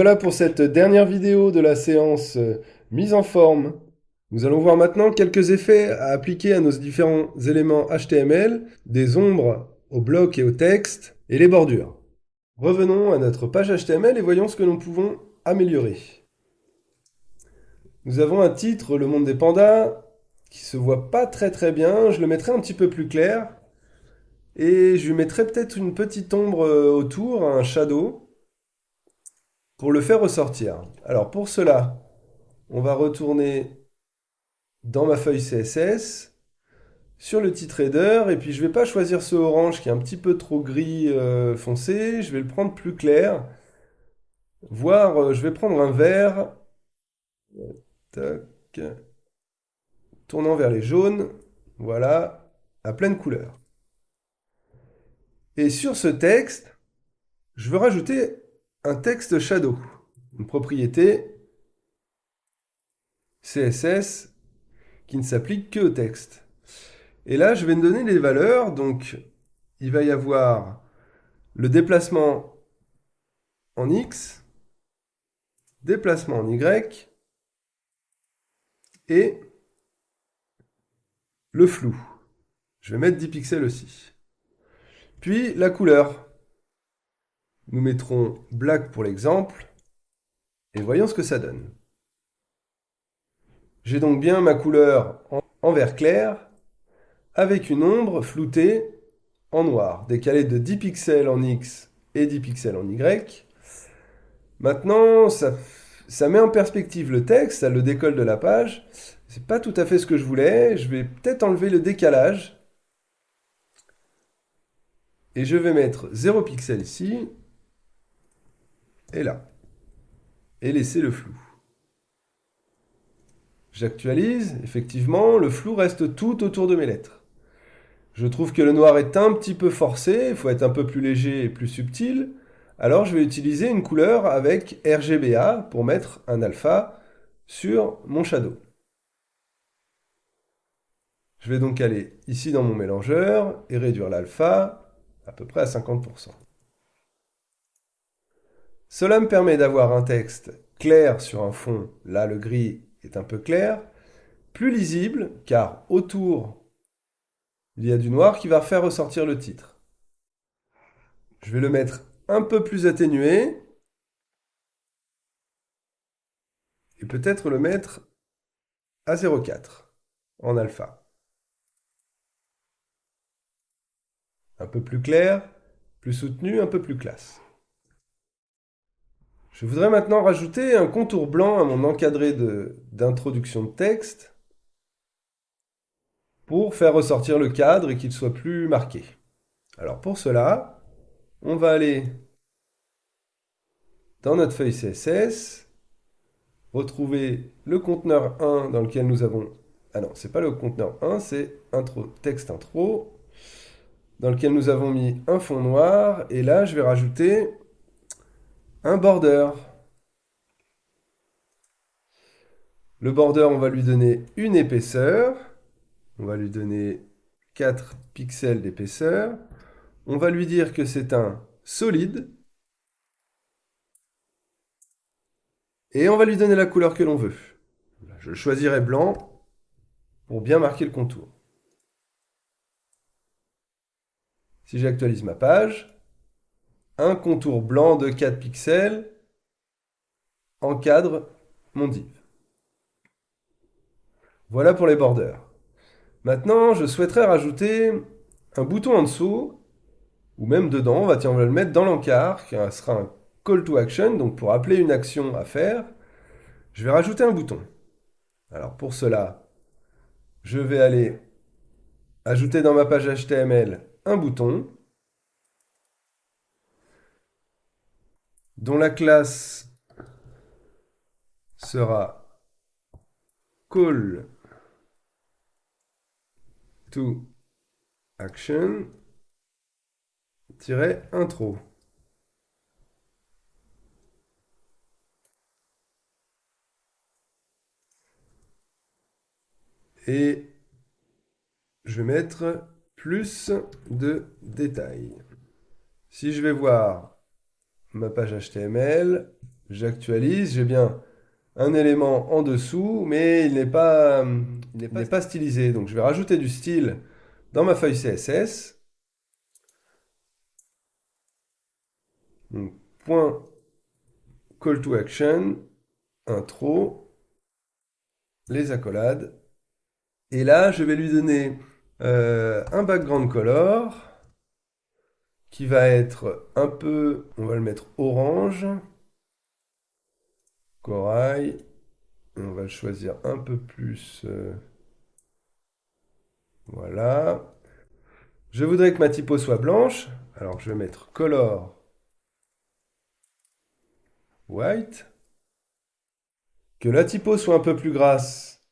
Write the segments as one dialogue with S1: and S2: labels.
S1: voilà pour cette dernière vidéo de la séance mise en forme. Nous allons voir maintenant quelques effets à appliquer à nos différents éléments HTML, des ombres au bloc et au texte, et les bordures. Revenons à notre page HTML et voyons ce que nous pouvons améliorer. Nous avons un titre, Le monde des pandas, qui se voit pas très bien. Je le mettrai un petit peu plus clair. Et je lui mettrai peut-être une petite ombre autour, un shadow, pour le faire ressortir. Alors pour cela, on va retourner dans ma feuille CSS, sur le titre header, et puis je vais pas choisir ce orange qui est un petit peu trop gris foncé, je vais le prendre plus clair, voire je vais prendre un vert, tac, tournant vers les jaunes, voilà, à pleine couleur. Et sur ce texte, je veux rajouter un texte shadow, une propriété CSS qui ne s'applique que au texte. Et là, je vais me donner les valeurs, donc il va y avoir le déplacement en X, déplacement en Y et le flou. Je vais mettre 10 pixels aussi. Puis la couleur. Nous mettrons black pour l'exemple et voyons ce que ça donne. J'ai donc bien ma couleur en vert clair avec une ombre floutée en noir, décalée de 10 pixels en X et 10 pixels en Y. Maintenant, ça met en perspective le texte, ça le décolle de la page. C'est pas tout à fait ce que je voulais. Je vais peut-être enlever le décalage. Et je vais mettre 0 pixel ici. Et là. Et laisser le flou. J'actualise. Effectivement, le flou reste tout autour de mes lettres. Je trouve que le noir est un petit peu forcé. Il faut être un peu plus léger et plus subtil. Alors je vais utiliser une couleur avec RGBA pour mettre un alpha sur mon shadow. Je vais donc aller ici dans mon mélangeur et réduire l'alpha à peu près à 50%. Cela me permet d'avoir un texte clair sur un fond, là le gris est un peu clair, plus lisible car autour il y a du noir qui va faire ressortir le titre. Je vais le mettre un peu plus atténué et peut-être le mettre à 0,4 en alpha. Un peu plus clair, plus soutenu, un peu plus classe. Je voudrais maintenant rajouter un contour blanc à mon encadré d'introduction de texte pour faire ressortir le cadre et qu'il soit plus marqué. Alors pour cela, on va aller dans notre feuille CSS, retrouver le conteneur 1 dans lequel nous avons... Ah non, c'est pas le conteneur 1, c'est intro, texte intro, dans lequel nous avons mis un fond noir, et là je vais rajouter un border. Le border, on va lui donner une épaisseur, on va lui donner 4 pixels d'épaisseur, on va lui dire que c'est un solide, et on va lui donner la couleur que l'on veut. Je choisirai blanc pour bien marquer le contour. Si j'actualise ma page, un contour blanc de 4 pixels encadre mon div. Voilà pour les borders. Maintenant, je souhaiterais rajouter un bouton en dessous, ou même dedans, on va le mettre dans l'encart, qui sera un call to action, donc pour appeler une action à faire, je vais rajouter un bouton. Alors pour cela, je vais aller ajouter dans ma page HTML un bouton, dont la classe sera call to action-intro. Et je vais mettre plus de détails. Si je vais voir ma page HTML, J'actualise, j'ai bien un élément en dessous, mais il n'est pas stylisé. Donc je vais rajouter du style dans ma feuille CSS. Donc, point call to action, intro, les accolades. Et là, je vais lui donner un background color qui va être un peu, on va le mettre orange, corail. Et on va le choisir un peu plus. Voilà. Je voudrais que ma typo soit blanche. Alors je vais mettre color white. Que la typo soit un peu plus grasse.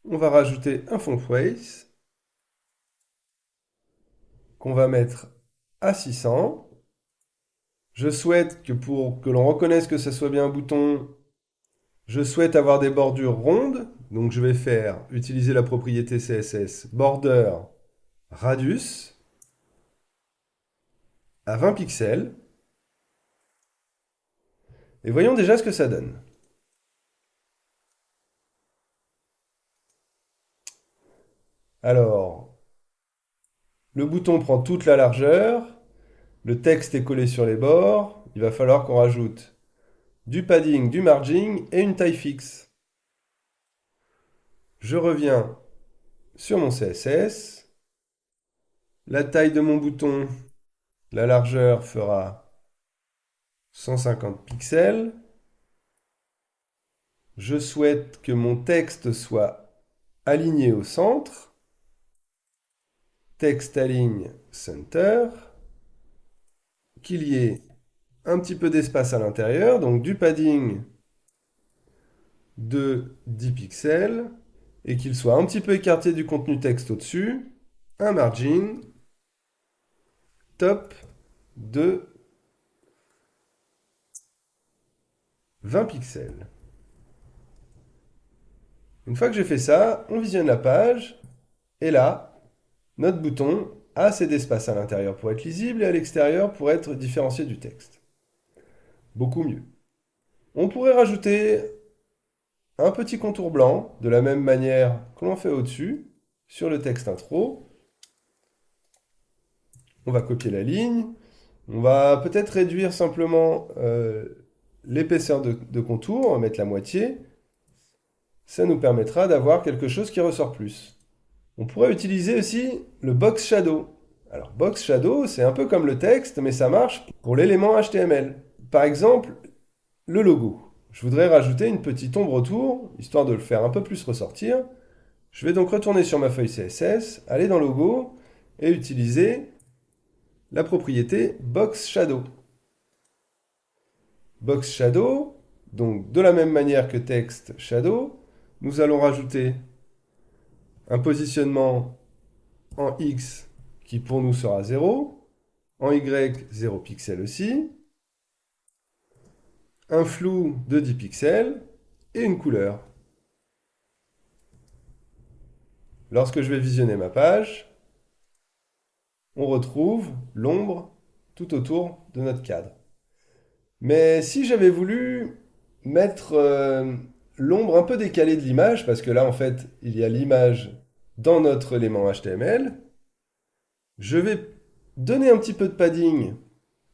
S1: On va rajouter un font face qu'on va mettre à 600. Je souhaite que pour que l'on reconnaisse que ça soit bien un bouton, je souhaite avoir des bordures rondes. Donc je vais utiliser la propriété CSS border radius à 20 pixels. Et voyons déjà ce que ça donne. Alors, le bouton prend toute la largeur, le texte est collé sur les bords, il va falloir qu'on rajoute du padding, du margin et une taille fixe. Je reviens sur mon CSS, la taille de mon bouton, la largeur fera 150 pixels. Je souhaite que mon texte soit aligné au centre. Texte aligne center. Qu'il y ait un petit peu d'espace à l'intérieur, donc du padding de 10 pixels, et qu'il soit un petit peu écarté du contenu texte au-dessus, un margin top de 20 pixels. Une fois que j'ai fait ça, on visionne la page, et là, notre bouton a assez d'espace à l'intérieur pour être lisible et à l'extérieur pour être différencié du texte. Beaucoup mieux. On pourrait rajouter un petit contour blanc, de la même manière que l'on fait au-dessus, sur le texte intro. On va copier la ligne. On va peut-être réduire simplement l'épaisseur de contour, on va mettre la moitié. Ça nous permettra d'avoir quelque chose qui ressort plus. On pourrait utiliser aussi le box shadow. Alors box shadow, c'est un peu comme le texte, mais ça marche pour l'élément HTML. Par exemple, le logo. Je voudrais rajouter une petite ombre autour, histoire de le faire un peu plus ressortir. Je vais donc retourner sur ma feuille CSS, aller dans Logo et utiliser la propriété Box Shadow. Box Shadow, donc de la même manière que Text Shadow, nous allons rajouter un positionnement en X qui pour nous sera 0, en Y 0 pixel aussi, un flou de 10 pixels et une couleur. Lorsque je vais visionner ma page, on retrouve l'ombre tout autour de notre cadre. Mais si j'avais voulu mettre l'ombre un peu décalée de l'image, parce que là en fait il y a l'image dans notre élément HTML, je vais donner un petit peu de padding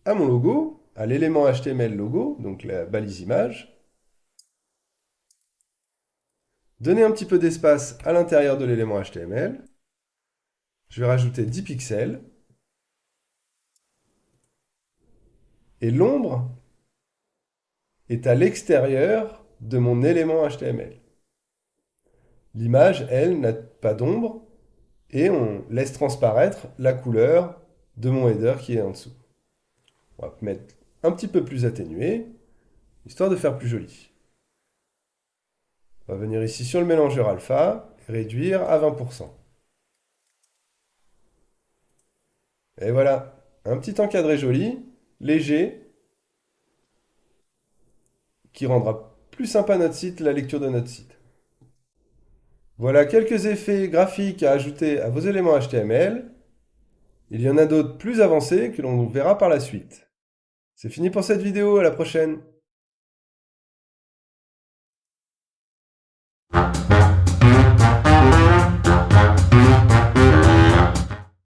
S1: à mon logo, à l'élément HTML logo, donc la balise image, donner un petit peu d'espace à l'intérieur de l'élément HTML, je vais rajouter 10 pixels, et l'ombre est à l'extérieur de mon élément HTML. L'image, elle, n'a pas d'ombre, et on laisse transparaître la couleur de mon header qui est en dessous. On va mettre un petit peu plus atténué, histoire de faire plus joli. On va venir ici sur le mélangeur alpha, et réduire à 20%. Et voilà, un petit encadré joli, léger, qui rendra plus sympa notre site, la lecture de notre site. Voilà quelques effets graphiques à ajouter à vos éléments HTML. Il y en a d'autres plus avancés que l'on verra par la suite. C'est fini pour cette vidéo, à la prochaine!